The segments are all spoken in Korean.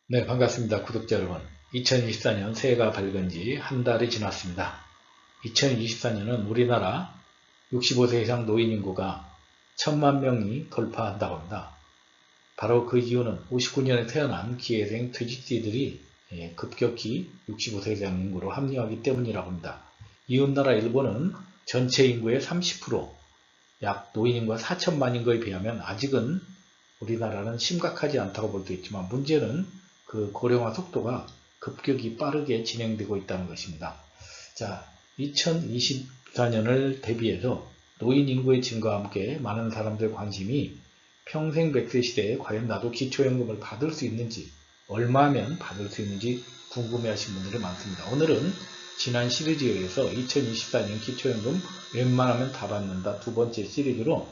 네, 반갑습니다. 구독자 여러분. 2024년 새해가 밝은 지 한 달이 지났습니다. 2024년은 우리나라 65세 이상 노인 인구가 1000만 명이 돌파한다고 합니다. 바로 그 이유는 59년에 태어난 기회생 퇴직자들이 급격히 65세 이상 인구로 합류하기 때문이라고 합니다. 이웃나라 일본은 전체 인구의 30%, 약 노인 인구가 4천만인 거에 비하면 아직은 우리나라는 심각하지 않다고 볼 수 있지만 문제는 그 고령화 속도가 급격히 빠르게 진행되고 있다는 것입니다. 자, 2024년을 대비해서 노인 인구의 증가와 함께 많은 사람들의 관심이 평생 100세 시대에 과연 나도 기초연금을 받을 수 있는지, 얼마면 받을 수 있는지 궁금해하신 분들이 많습니다. 오늘은 지난 시리즈에서 2024년 기초연금 웬만하면 다 받는다 두 번째 시리즈로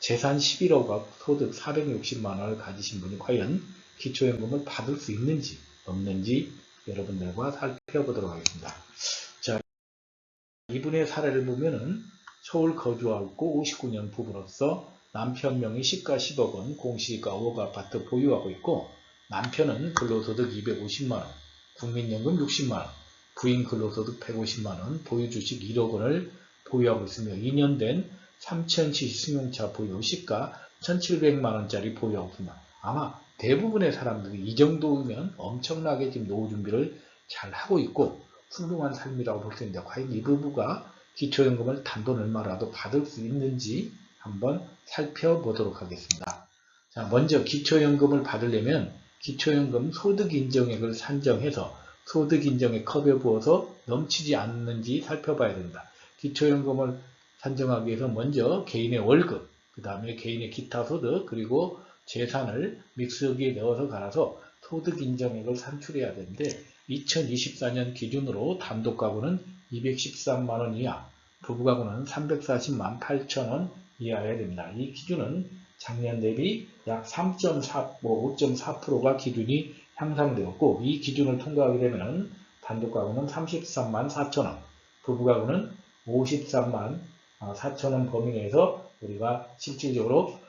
재산 11억과 소득 460만원을 가지신 분이 과연 기초연금을 받을 수 있는지 없는지 여러분들과 살펴보도록 하겠습니다. 자, 이분의 사례를 보면은 서울 거주하고 있고 59년 부부로서 남편 명의 시가 10억원, 공시지가 5억 아파트 보유하고 있고 남편은 근로소득 250만원, 국민연금 60만원, 부인 근로소득 150만원, 보유주식 1억원을 보유하고 있으며 2년 된 3000cc 승용차 보유, 시가 1700만원짜리 보유하고 있습니다. 아마 대부분의 사람들이 이 정도면 엄청나게 지금 노후 준비를 잘 하고 있고 훌륭한 삶이라고 볼 수 있는데 과연 이 부부가 기초연금을 단돈 얼마라도 받을 수 있는지 한번 살펴보도록 하겠습니다. 자, 먼저 기초연금을 받으려면 기초연금 소득인정액을 산정해서 소득인정액 컵에 부어서 넘치지 않는지 살펴봐야 됩니다. 기초연금을 산정하기 위해서 먼저 개인의 월급, 그 다음에 개인의 기타 소득, 그리고 재산을 믹서기에 넣어서 갈아서 소득인정액을 산출해야 되는데 2024년 기준으로 단독 가구는 213만원 이하, 부부 가구는 340만 8천원 이하여야 됩니다. 이 기준은 작년 대비 약 3.4, 5.4%가 기준이 향상되었고 이 기준을 통과하게 되면 단독 가구는 33만 4천원, 부부 가구는 53만 4천원 범위 내에서 우리가 실질적으로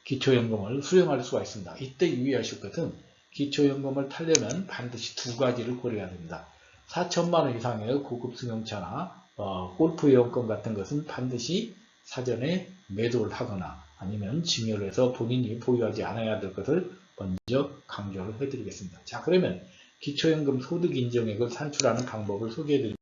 기초연금을 수령할 수가 있습니다. 이때 유의하실 것은 기초연금을 타려면 반드시 두 가지를 고려해야 됩니다. 4천만원 이상의 고급 승용차나 골프 이용권 같은 것은 반드시 사전에 매도를 하거나 아니면 증여를 해서 본인이 보유하지 않아야 될 것을 먼저 강조를 해드리겠습니다. 자, 그러면 기초연금 소득인정액을 산출하는 방법을 소개해드리면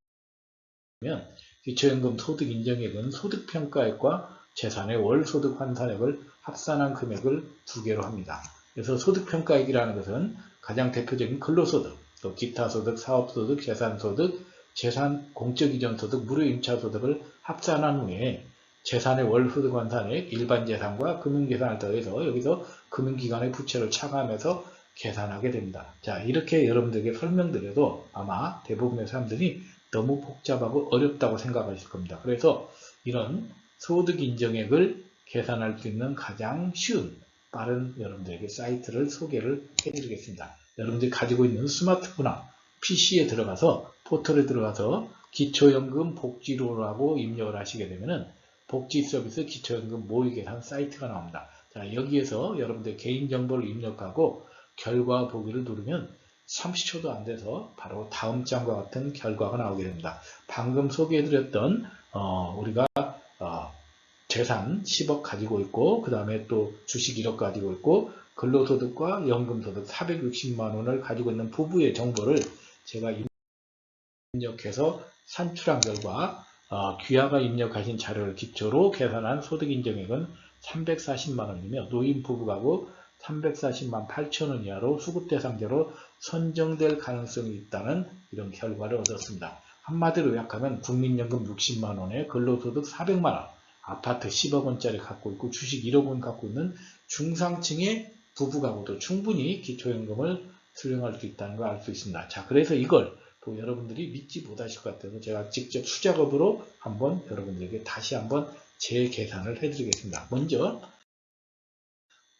기초연금 소득인정액은 소득평가액과 재산의 월소득 환산액을 합산한 금액을 두 개로 합니다. 그래서 소득평가액이라는 것은 가장 대표적인 근로소득, 또 기타소득, 사업소득, 재산소득, 재산 공적이전소득, 무료임차소득을 합산한 후에 재산의 월소득 환산액, 일반재산과 금융계산을 더해서 여기서 금융기관의 부채를 차감해서 계산하게 됩니다. 자, 이렇게 여러분들에게 설명드려도 아마 대부분의 사람들이 너무 복잡하고 어렵다고 생각하실 겁니다. 그래서 이런 소득인정액을 계산할 수 있는 가장 쉬운 빠른 여러분들에게 사이트를 소개를 해드리겠습니다. 여러분들이 가지고 있는 스마트폰이나 PC에 들어가서 포털에 들어가서 기초연금 복지로라고 입력을 하시게 되면은 복지 서비스 기초연금 모의계산 사이트가 나옵니다. 자, 여기에서 여러분들 개인정보를 입력하고 결과 보기를 누르면 30초도 안 돼서 바로 다음 장과 같은 결과가 나오게 됩니다. 방금 소개해드렸던 우리가 재산 10억 가지고 있고 그 다음에 또 주식 1억 가지고 있고 근로소득과 연금소득 460만원을 가지고 있는 부부의 정보를 제가 입력해서 산출한 결과 귀하가 입력하신 자료를 기초로 계산한 소득인정액은 340만원이며 노인 부부가구 340만 8천원 이하로 수급대상자로 선정될 가능성이 있다는 이런 결과를 얻었습니다. 한마디로 요약하면 국민연금 60만원에 근로소득 400만원, 아파트 10억원짜리 갖고 있고 주식 1억원 갖고 있는 중상층의 부부가구도 충분히 기초연금을 수령할 수 있다는 걸 알 수 있습니다. 자, 그래서 이걸 또 여러분들이 믿지 못하실 것 같아서 제가 직접 수작업으로 한번 여러분들에게 다시 한번 재계산을 해드리겠습니다. 먼저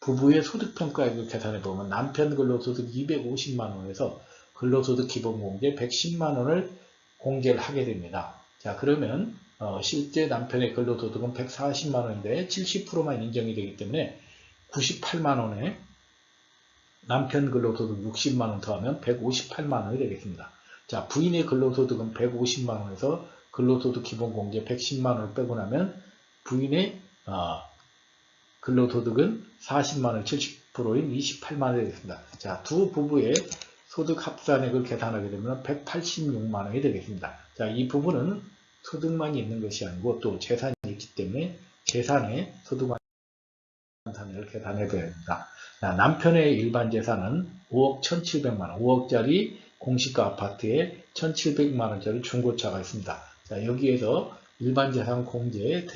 부부의 소득평가액을 계산해보면 남편 근로소득 250만원에서 근로소득 기본공제 110만원을 공제를 하게 됩니다. 자, 그러면 실제 남편의 근로소득은 140만원인데 70%만 인정이 되기 때문에 98만원에 남편 근로소득 60만원 더하면 158만원이 되겠습니다. 자, 부인의 근로소득은 150만원에서 근로소득 기본공제 110만원을 빼고 나면 부인의 근로소득은 40만원 70%인 28만원이 되겠습니다. 자, 두 부부의 소득 합산액을 계산하게 되면 186만원이 되겠습니다. 자, 이 부분은 소득만이 있는 것이 아니고 또 재산이 있기 때문에 재산의 소득 환산액을 계산해 둬야 됩니다. 자, 남편의 일반 재산은 5억 1,700만원, 5억짜리 공시가 아파트에 1,700만원짜리 중고차가 있습니다. 자, 여기에서 일반 재산 공제,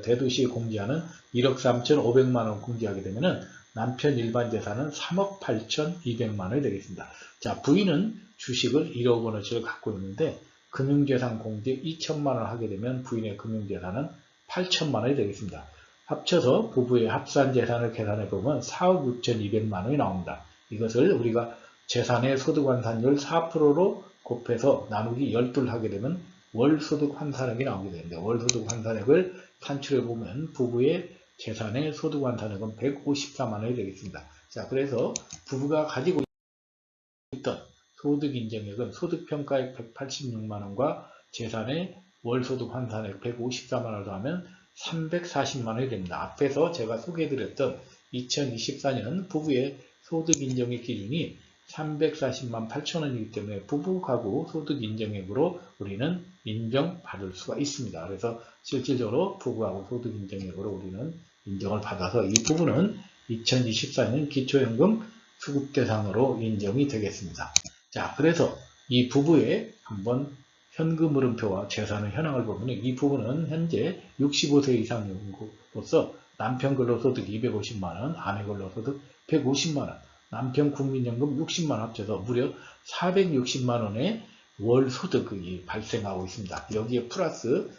대도시에 공제하는 1억 3,500만원 공제하게 되면은 남편 일반 재산은 3억 8,200만원이 되겠습니다. 자, 부인은 주식을 1억 원어치를 갖고 있는데 금융재산 공제 2천만원 하게 되면 부인의 금융재산은 8천만원이 되겠습니다. 합쳐서 부부의 합산재산을 계산해보면 4억 6,200만원이 나옵니다. 이것을 우리가 재산의 소득환산율 4%로 곱해서 나누기 12를 하게 되면 월소득 환산액이 나오게 되는데 월소득 환산액을 산출해보면 부부의 재산의 소득 환산액은 154만원이 되겠습니다. 자, 그래서 부부가 가지고 있던 소득 인정액은 소득평가액 186만원과 재산의 월소득 환산액 154만원을 더하면 340만원이 됩니다. 앞에서 제가 소개해드렸던 2024년 부부의 소득 인정액 기준이 340만 8천원이기 때문에 부부 가구 소득 인정액으로 우리는 인정받을 수가 있습니다. 그래서 실질적으로 부부하고 소득 인정액으로 우리는 인정을 받아서 이 부분은 2024년 기초연금 수급 대상으로 인정이 되겠습니다. 자, 그래서 이 부부의 한번 현금 흐름표와 재산의 현황을 보면 이 부분은 현재 65세 이상으로서 남편 근로소득 250만원, 아내 근로소득 150만원, 남편 국민연금 60만원 합쳐서 무려 460만원의 월 소득이 발생하고 있습니다. 여기에 플러스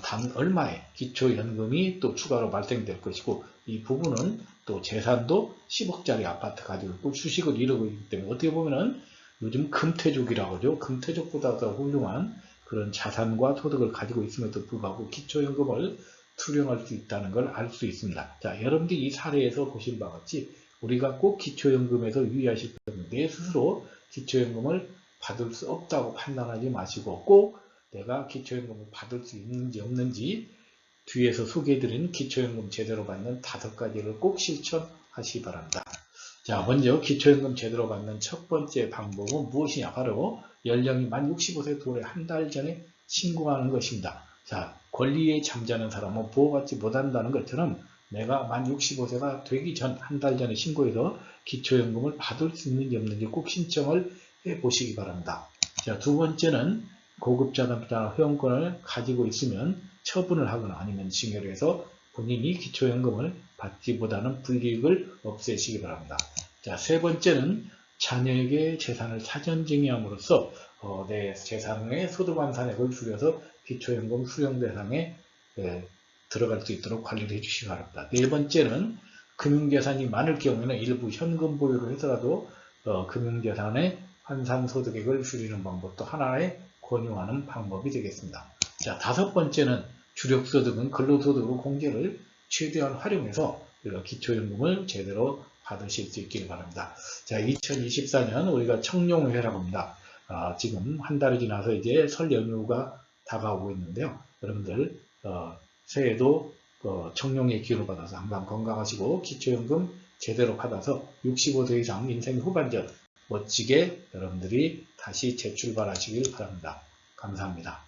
단 얼마의 기초연금이 또 추가로 발생될 것이고 이 부분은 또 재산도 10억짜리 아파트 가지고 있고 주식을 이루고 있기 때문에 어떻게 보면은 요즘 금태족이라고 하죠. 금태족보다 더 훌륭한 그런 자산과 소득을 가지고 있음에도 불구하고 기초연금을 수령할 수 있다는 걸 알 수 있습니다. 자, 여러분들이 이 사례에서 보신 바와 같이 우리가 꼭 기초연금에서 유의하실 것은 내 스스로 기초연금을 받을 수 없다고 판단하지 마시고 꼭 내가 기초연금을 받을 수 있는지 없는지 뒤에서 소개해드린 기초연금 제대로 받는 5가지를 꼭 실천하시기 바랍니다. 자, 먼저 기초연금 제대로 받는 첫 번째 방법은 무엇이냐? 바로 연령이 만 65세 도래 한 달 전에 신고하는 것입니다. 자, 권리에 잠자는 사람은 보호받지 못한다는 것처럼 내가 만 65세가 되기 전 한 달 전에 신고해서 기초연금을 받을 수 있는지 없는지 꼭 신청을 해보시기 바랍니다. 자, 두 번째는 고급자산자 회원권을 가지고 있으면 처분을 하거나 아니면 징여를 해서 본인이 기초연금을 받기보다는 불이익을 없애시기 바랍니다. 자, 세 번째는 자녀에게 재산을 사전 증여함으로써 내 재산의 소득환산액을 줄여서 기초연금 수령 대상에 들어갈 수 있도록 관리를 해주시기 바랍니다. 네 번째는 금융재산이 많을 경우에는 일부 현금 보유를 해서라도 금융재산의 환산소득액을 줄이는 방법도 하나의 권유하는 방법이 되겠습니다. 자, 다섯 번째는 주력소득은 근로소득으로 공제를 최대한 활용해서 우리가 기초연금을 제대로 받으실 수 있길 바랍니다. 자, 2024년 우리가 청룡회라고 합니다. 지금 한 달이 지나서 이제 설 연휴가 다가오고 있는데요. 여러분들 새해도 청룡의 기운을 받아서 항상 건강하시고 기초연금 제대로 받아서 65세 이상 인생 후반전 멋지게 여러분들이 다시 재출발하시길 바랍니다. 감사합니다.